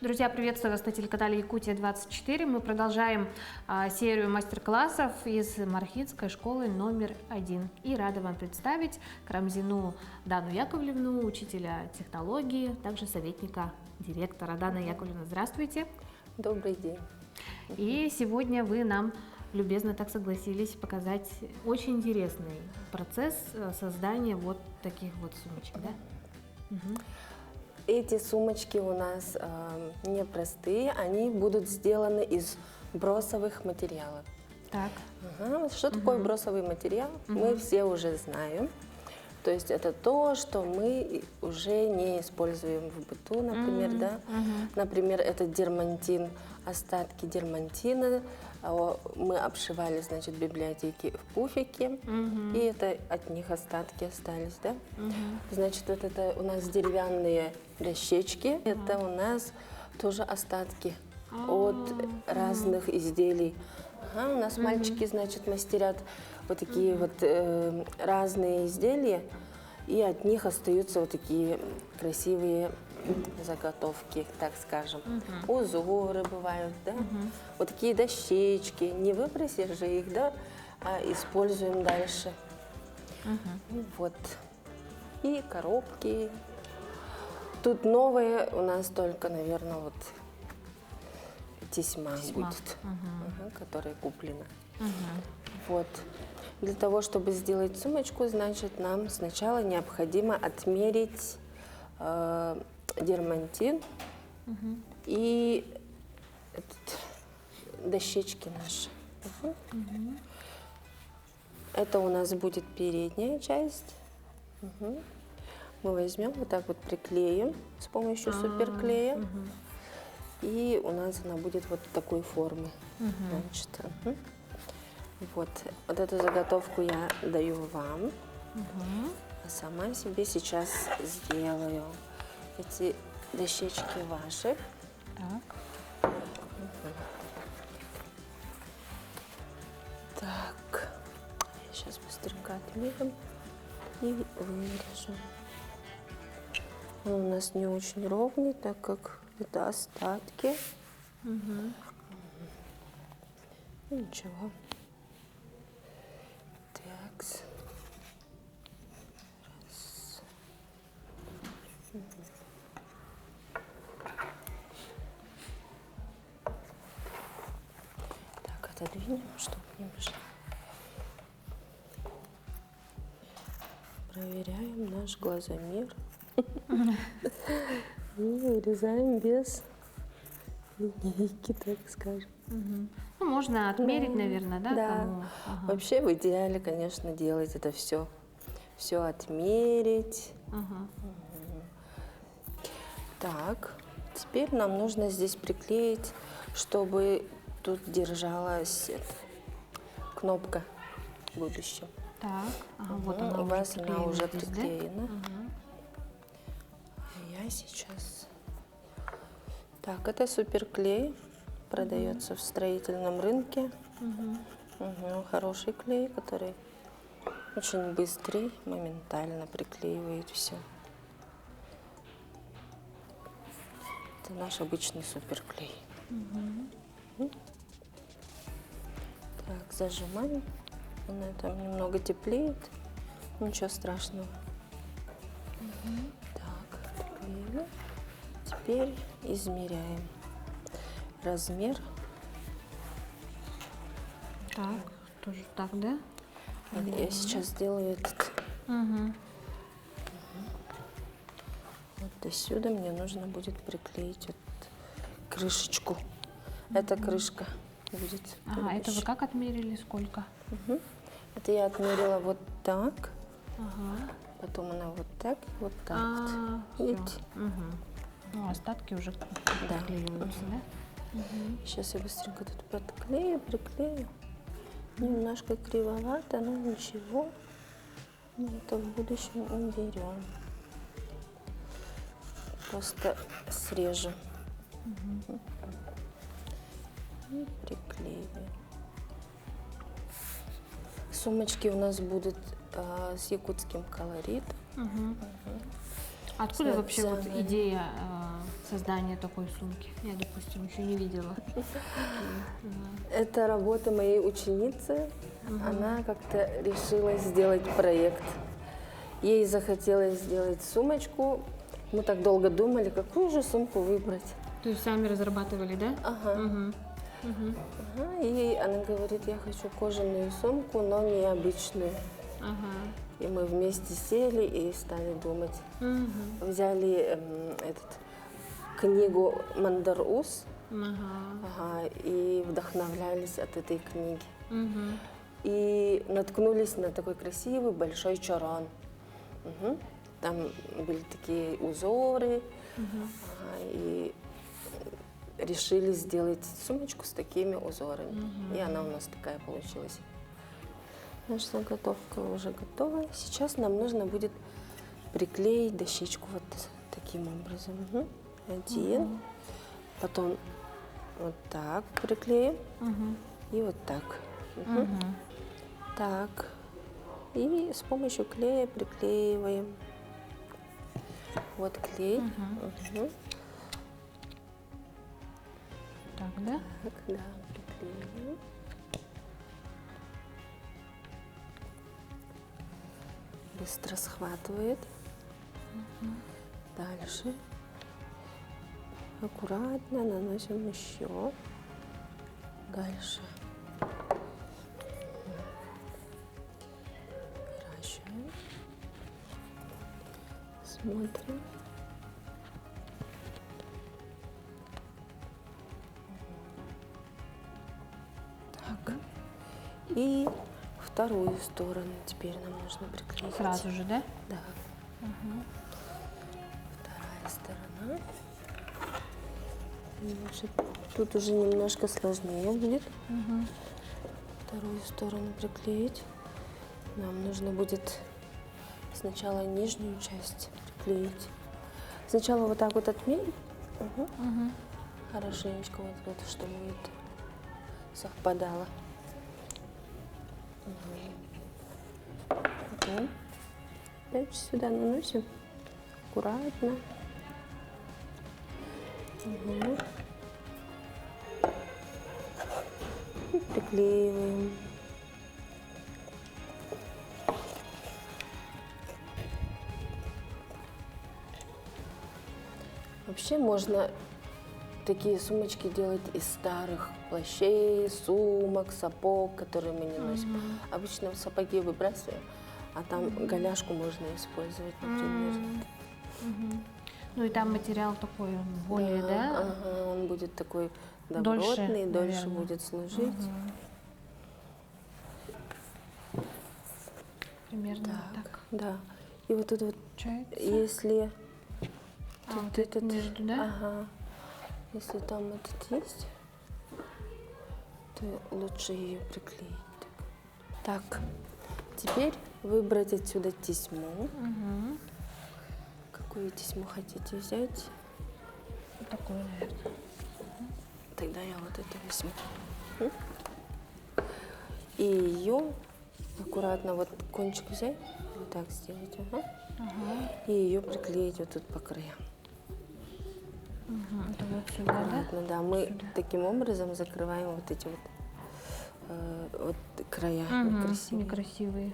Друзья, приветствую вас на телеканале Якутия-24. Мы продолжаем серию мастер-классов из Мархинской школы номер 1. И рада вам представить Карамзину Дану Яковлевну, учителя технологии, также советника директора. Дана Яковлевна, здравствуйте. Добрый день. И сегодня вы нам любезно так согласились показать очень интересный процесс создания вот таких вот сумочек, да? Угу. Эти сумочки у нас непростые, они будут сделаны из бросовых материалов. Так. Что такое бросовый материал? Мы все уже знаем. То есть это то, что мы уже не используем в быту, например, да? Например, это дермантин, остатки дермантина. Мы обшивали, значит, в библиотеке в пуфике, и это от них остатки остались, да? Значит, вот это у нас деревянные дощечки, это у нас тоже остатки от разных изделий. У нас мальчики, значит, мастерят вот такие вот разные изделия, и от них остаются вот такие красивые заготовки, так скажем. Узоры бывают, да? Вот такие дощечки. Не выбросишь же их, да? А используем дальше. Вот. И коробки. Тут новые у нас только, наверное, вот тесьма. Будет, которая куплена. Вот. Для того, чтобы сделать сумочку, значит, нам сначала необходимо отмерить дермантин и дощечки наши. Это у нас будет передняя часть. Мы возьмем, вот так вот приклеим с помощью суперклея. И у нас она будет вот такой формы. Значит, вот эту заготовку я даю вам. А сама себе сейчас сделаю. Эти дощечки ваши. Так, я сейчас быстренько отмерим и вырежу. Он у нас не очень ровный, так как это остатки. Ничего. Так. Раз. Так, отодвинем, чтобы не мешало. Проверяем наш глазомер. И вырезаем без линейки, так скажем. Ну, можно отмерить, наверное, да? Да. Вообще в идеале, конечно, делать это все отмерить. Так, теперь нам нужно здесь приклеить, чтобы тут держалась кнопка будущего. Так, вот она у вас она уже здесь, приклеена. Да? Я сейчас... Так, это суперклей, продается в строительном рынке. Хороший клей, который очень быстрый, моментально приклеивает все. Это наш обычный суперклей. Так, зажимаем. Он там немного теплеет, ничего страшного. Так, приклеили. Теперь измеряем размер. Так, тоже так, да? Я сейчас сделаю этот. Вот до сюда мне нужно будет приклеить вот крышечку. Эта крышка будет. Это вы как отмерили, сколько? Это я отмерила вот так. Потом она вот так, вот так. Видите? Ну, остатки уже приклеиваются, да? Сейчас я быстренько тут подклею, приклею. Немножко кривовато, но ничего. Мы это в будущем уберем. Просто срежу. И приклеиваем. Сумочки у нас будут с якутским колоритом. Откуда вообще вот нацами. идея создания такой сумки? Я, допустим, еще не видела. Это работа моей ученицы. Она как-то решила сделать проект. Ей захотелось сделать сумочку. Мы так долго думали, какую же сумку выбрать. То есть сами разрабатывали, да? Ага. Мгм. Мгм. Ага. И она говорит, я хочу кожаную сумку, но необычную. Ага. И мы вместе сели и стали думать. Мгм. Взяли книгу Мандар-Уз, Ага. и вдохновлялись от этой книги. Мгм. И наткнулись на такой красивый большой чорон. Мгм. Там были такие узоры, и решили сделать сумочку с такими узорами. И она у нас такая получилась. Наша заготовка уже готова. Сейчас нам нужно будет приклеить дощечку вот таким образом. Один. Потом вот так приклеим. Мгм. И вот так. Мгм. Так. И с помощью клея приклеиваем. Вот клей. Мгм. Так, да? Так, да, приклеиваем. Быстро схватывает. Дальше. Аккуратно наносим еще. Дальше. Выращиваем. Смотрим. Так. И вторую сторону теперь нам нужно приклеить. Сразу же, да? Да. Вторая сторона. Значит, тут уже немножко сложнее будет. Вторую сторону приклеить. Нам нужно будет сначала нижнюю часть приклеить. Сначала вот так вот отмерить. Хорошенечко вот тут, чтобы это совпадало. Потом опять сюда наносим аккуратно. И приклеиваем. Вообще можно такие сумочки делать из старых плащей, сумок, сапог, которые мы не носим. Обычно сапоги выбрасываем, а там голяшку можно использовать, например. Ну и там материал такой более, да? Ага, он будет такой Дольше, добротный, дольше наверное. будет служить. Примерно вот так. Да. И вот тут вот, Получается. если Вот тут это между, да? ага, если там этот есть, то лучше ее приклеить. Так, теперь выбрать отсюда тесьму. Угу. Какую тесьму хотите взять? Вот такое, наверное. Тогда я вот это возьму. И ее аккуратно вот кончик взять, вот так сделать, и ее приклеить вот тут по краям. Это вот сюда, да? Аккуратно, да. Мы таким образом закрываем вот эти вот края некрасивые. Некрасивые.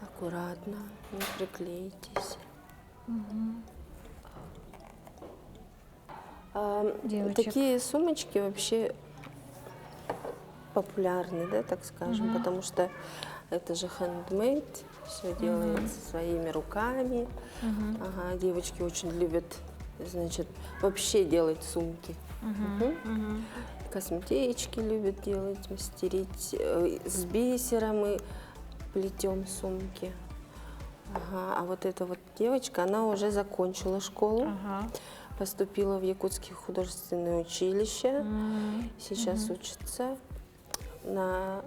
Аккуратно, не приклейтесь. Девочек. Такие сумочки вообще популярны, да, так скажем, потому что это же handmade, все делается своими руками. Ага, девочки очень любят, значит, вообще делать сумки. Косметички любят делать, мастерить. С бисера мы плетем сумки. Ага, а вот эта вот девочка, она уже закончила школу. Ага. Поступила в Якутское художественное училище. Сейчас учится. Она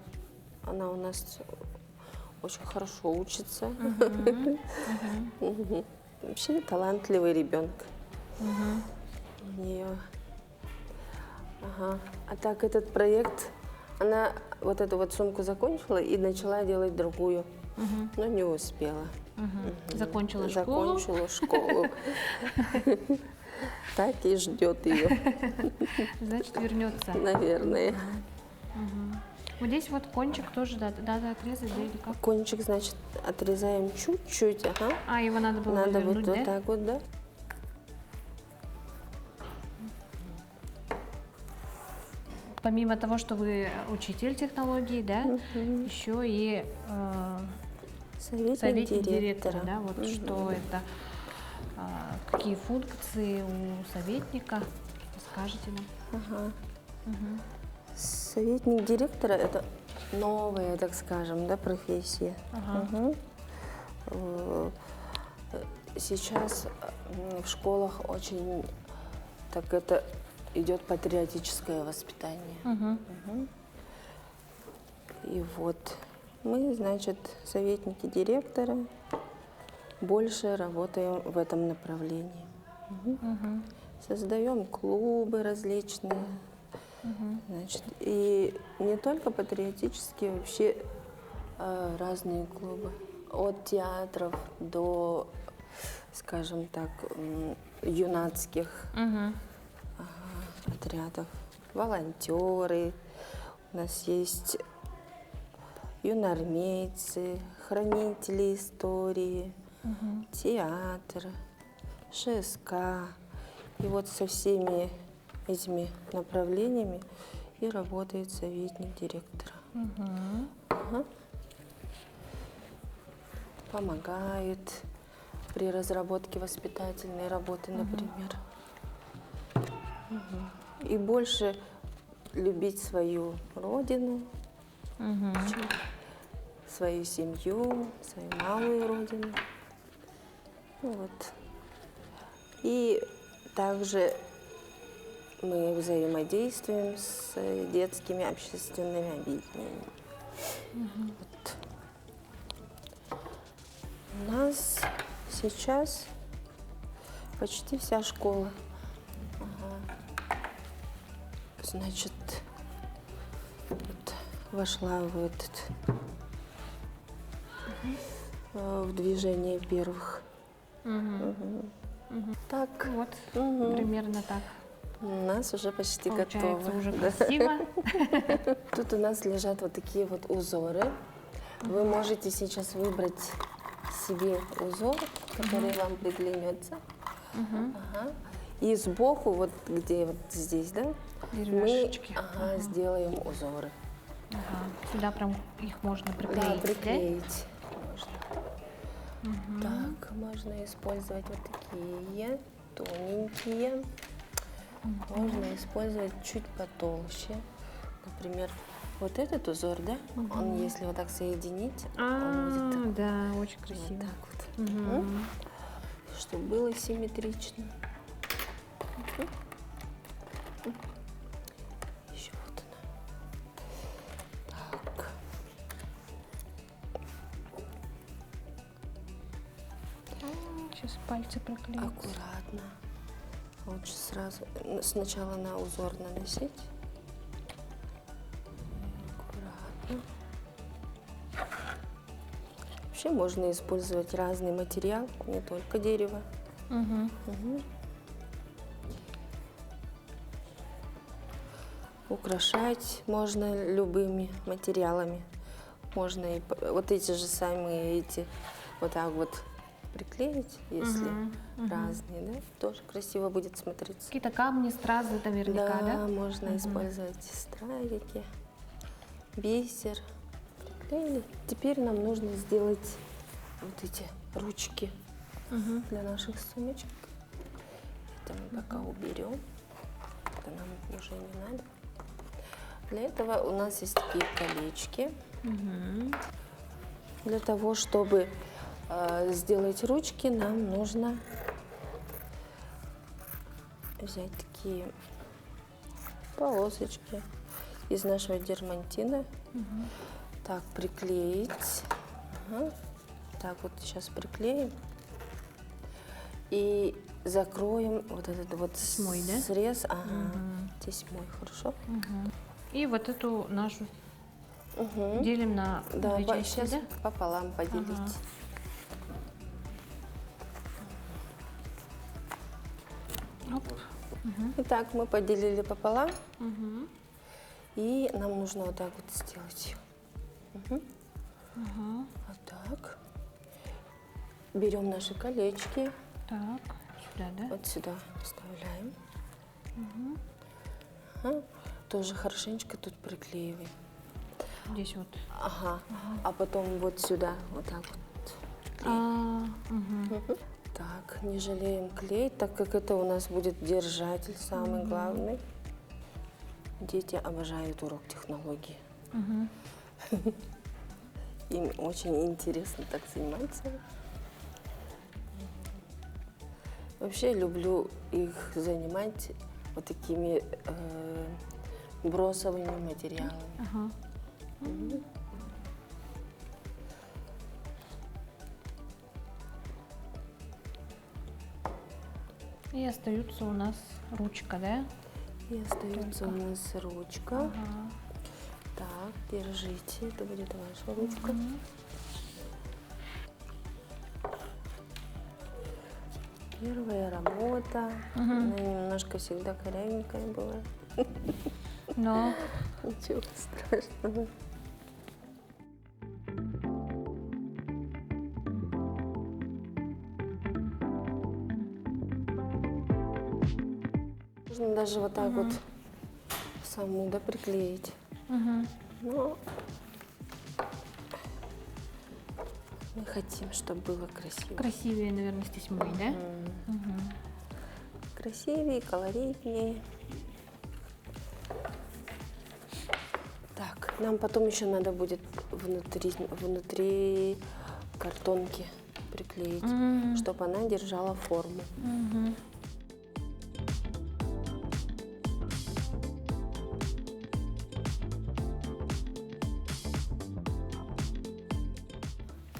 у нас очень хорошо учится. Вообще талантливый ребенок. У нее. Ага. А так этот проект, она вот эту вот сумку закончила и начала делать другую, но не успела. Закончила школу. Закончила школу. Так и ждет ее, Значит, вернется. наверное. Вот здесь вот кончик тоже надо отрезать, да, или как? Кончик, значит, отрезаем чуть-чуть, ага. А, его надо было Надо вот вернуть, да? так вот, да. Помимо того, что вы учитель технологий, да, еще и Советник директора, директора. да, вот что это, какие функции у советника, скажите нам. Ага. Советник директора – это новая, так скажем, да, профессия. Ага. Сейчас в школах очень так это идет патриотическое воспитание. И вот мы, значит, советники директора, больше работаем в этом направлении. Создаем клубы различные. Значит, и не только патриотические, вообще разные клубы. От театров до, скажем так, юнацких отрядов. Волонтеры. У нас есть юноармейцы, хранители истории, театр, ШСК. И вот со всеми этими направлениями и работает советник директора. Ага. Помогает при разработке воспитательной работы, например. И больше любить свою родину, свою семью, свою малую родину. Вот. И также мы взаимодействуем с детскими общественными объединениями. Вот. У нас сейчас почти вся школа. Значит, вот, вошла в движение первых. Так, Вот, примерно так. у нас уже почти Получается готово. уже Да. красиво. Тут у нас лежат вот такие вот узоры. Вы можете сейчас выбрать себе узор, который вам приглянется. Ага. И сбоку, вот где вот здесь, да, мы Деревяшечки. сделаем узоры. Сюда прям их можно Да, приклеить, да? приклеить можно. Так, можно использовать вот такие тоненькие. Можно использовать чуть потолще. Например, вот этот узор, да, он если вот так соединить, он будет так, Да, очень красиво. вот. Чтобы было симметрично. Еще вот она. Так. Сейчас пальцы проклеить. Аккуратно. Лучше сразу сначала на узор наносить. Аккуратно. Вообще можно использовать разный материал, не только дерево. Украшать можно любыми материалами. Можно и вот эти же самые вот так вот приклеить, если разные, да, тоже красиво будет смотреться. Какие-то камни, стразы наверняка, да? Можно использовать стразики, бисер. Приклеили. Теперь нам нужно сделать вот эти ручки для наших сумочек. Это мы пока уберем. Это нам уже не надо. Для этого у нас есть такие колечки. Для того, чтобы сделать ручки, нам нужно взять такие полосочки из нашего дермантина. Так, приклеить. Так, вот сейчас приклеим. И закроем вот этот вот Тесьмой, да? срез. Тесьмой, хорошо. И вот эту нашу Делим на Да, две части, сейчас да? пополам поделить. Ага. Оп. Итак, мы поделили пополам, Мгм. и нам нужно вот так вот сделать. Ага. Вот так. Берем наши колечки, Так, сюда, да? вот сюда вставляем. Ага. Тоже хорошенечко тут приклеиваем. Здесь вот. Ага. А потом вот сюда, вот так вот. Мгм. Так, не жалеем клей, так как это у нас будет держатель самый главный. Дети обожают урок технологии. Мгм. Им очень интересно так заниматься. Вообще люблю их занимать вот такими бросовыми материалами. Ага. И остается у нас ручка, да? И остается у нас ручка. Ага. Так, держите, это будет ваша ручка. Первая работа. Она немножко всегда корявенькая была. Но Ничего страшного. Можно даже вот так вот саму, да, приклеить. Но мы хотим, чтобы было красиво. красивее, наверное, с тесьмой, да? Красивее, колоритнее. Так, нам потом еще надо будет внутри картонки приклеить, чтобы она держала форму.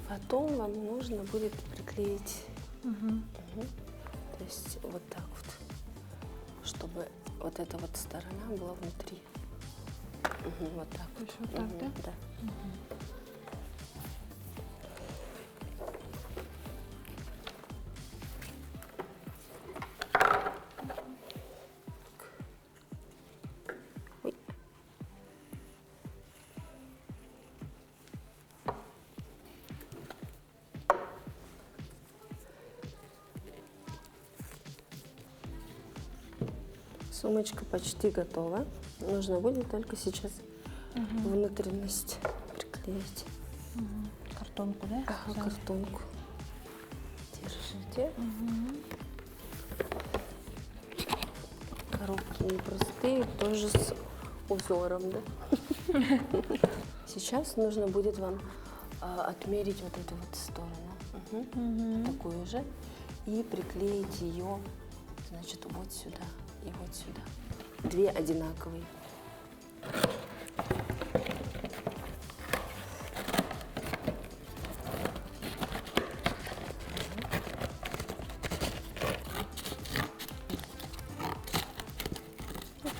Потом вам нужно будет приклеить, то есть вот так вот, чтобы вот эта вот сторона была внутри. Вот так вот. Вот так, да? Да. Ой. Сумочка почти готова. Нужно будет только сейчас внутренность приклеить. Картонку, да? Ага, сзади? картонку. Держите. Коробки непростые, тоже с узором, да? Сейчас нужно будет вам отмерить вот эту вот сторону, такую же, и приклеить ее, значит, вот сюда и вот сюда. Две одинаковые.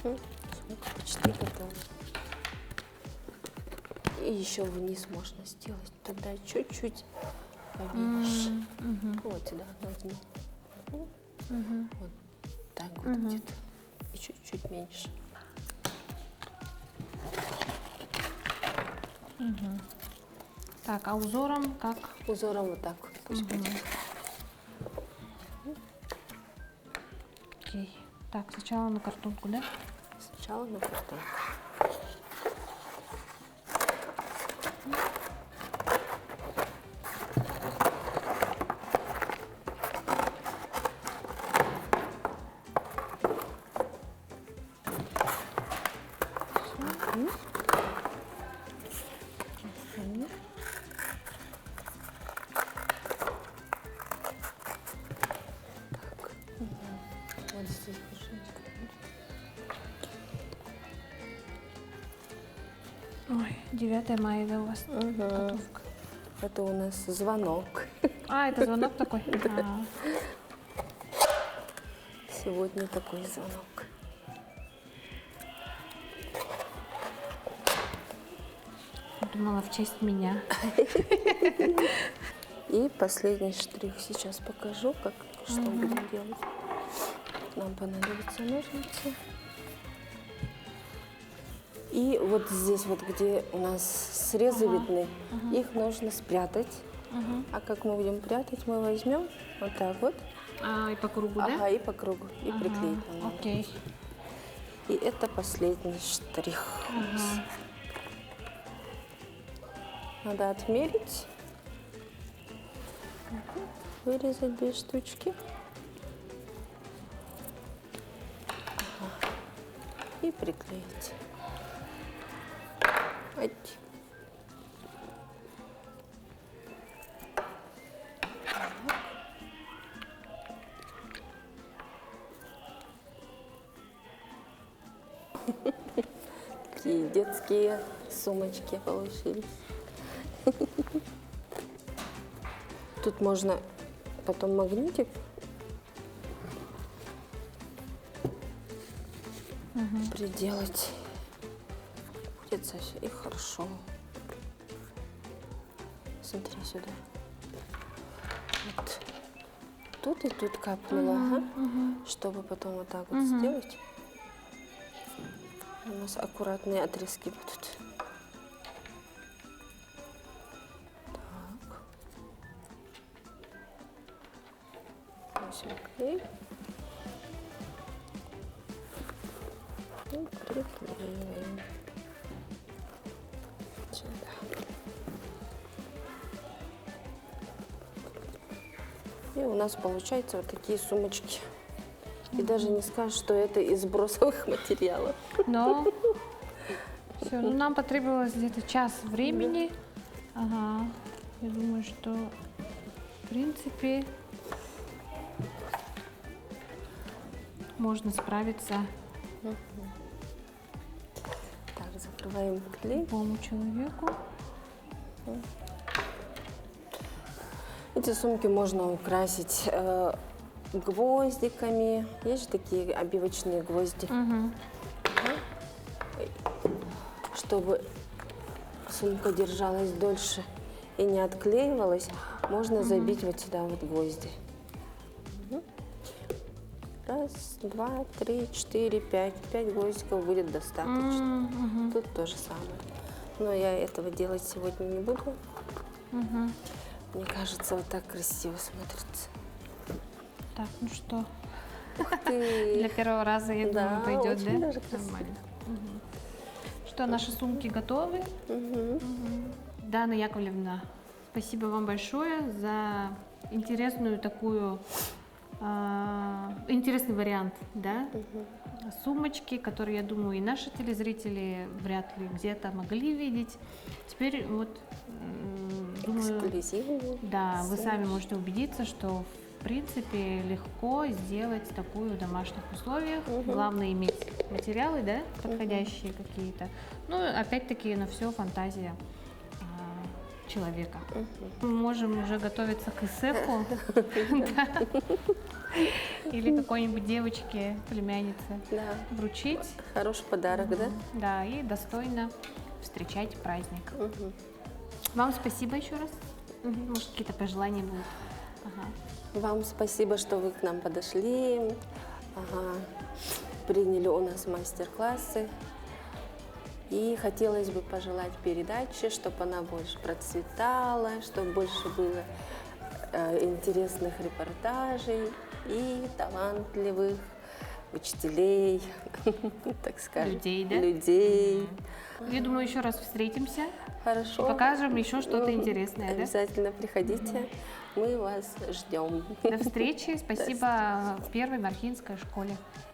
Сумка почти готова. И еще вниз можно сделать, тогда чуть-чуть поменьше. Вот сюда возьми. Вот так вот где-то. И чуть-чуть меньше. Так, а узором как? Узором вот так вот. Пусть будет. Окей. Так, сначала на картонку, да? Сначала на картон. Вот здесь хорошенечко. Ой, 9 мая, да, у вас готовка. Это у нас звонок. А, это звонок такой? А, Сегодня такой звонок. думала, в честь меня. И последний штрих сейчас покажу, что будем делать. Нам понадобятся ножницы. И вот здесь вот, где у нас срезы видны, их нужно спрятать. А как мы будем прятать, мы возьмем вот так вот. И по кругу, да? Ага, и по кругу, и приклеить нам надо. Окей. И это последний штрих. Надо отмерить, вырезать 2 штучки. И приклеить. Ать. Такие детские сумочки получились. Тут можно потом магнитик приделать. Будет совсем и хорошо. Смотри сюда. Вот. Тут и тут капнула, чтобы потом вот так вот сделать. У нас аккуратные отрезки будут. Так. Возьмем клей. И приклеиваем. Сюда. И у нас получаются вот такие сумочки. И даже не скажешь, что это из бросовых материалов. Но все, ну, нам потребовалось где-то час времени. Ага. Я думаю, что в принципе можно справиться Так, закрываем клей. любому человеку. Эти сумки можно украсить гвоздиками. Есть же такие обивочные гвозди. Чтобы сумка держалась дольше и не отклеивалась, можно забить вот сюда вот гвозди. Раз, два, три, четыре, пять. 5 гвоздиков будет достаточно. Тут то же самое. Но я этого делать сегодня не буду. Мне кажется, вот так красиво смотрится. Так, ну что, Ты... для первого раза, я Да, думаю, пойдет, очень да? даже красиво. Нормально. Что, наши сумки готовы? Дана Яковлевна, спасибо вам большое за интересную такую, интересный вариант, да? Сумочки, которые, я думаю, и наши телезрители вряд ли где-то могли видеть. Теперь вот, думаю, Эксклюзивные. да, вы сами можете убедиться, что в принципе легко сделать такую в домашних условиях. Главное иметь материалы, да, подходящие какие-то. Ну, опять-таки, на все фантазия человека. Мы можем уже готовиться к ИСЭФу. Да. Или какой-нибудь девочке, племяннице Да. вручить. Хороший подарок, да? Да, и достойно встречать праздник. Вам спасибо еще раз. Может, какие-то пожелания будут? Ага. Вам спасибо, что вы к нам подошли, приняли у нас мастер-классы. И хотелось бы пожелать передаче, чтобы она больше процветала, чтобы больше было интересных репортажей и талантливых учителей, так скажем. Людей, да? Людей. Я думаю, еще раз встретимся. Хорошо. Покажем еще что-то интересное, да? Обязательно приходите. Мы вас ждем. До встречи. Спасибо Первой Мархинской школе.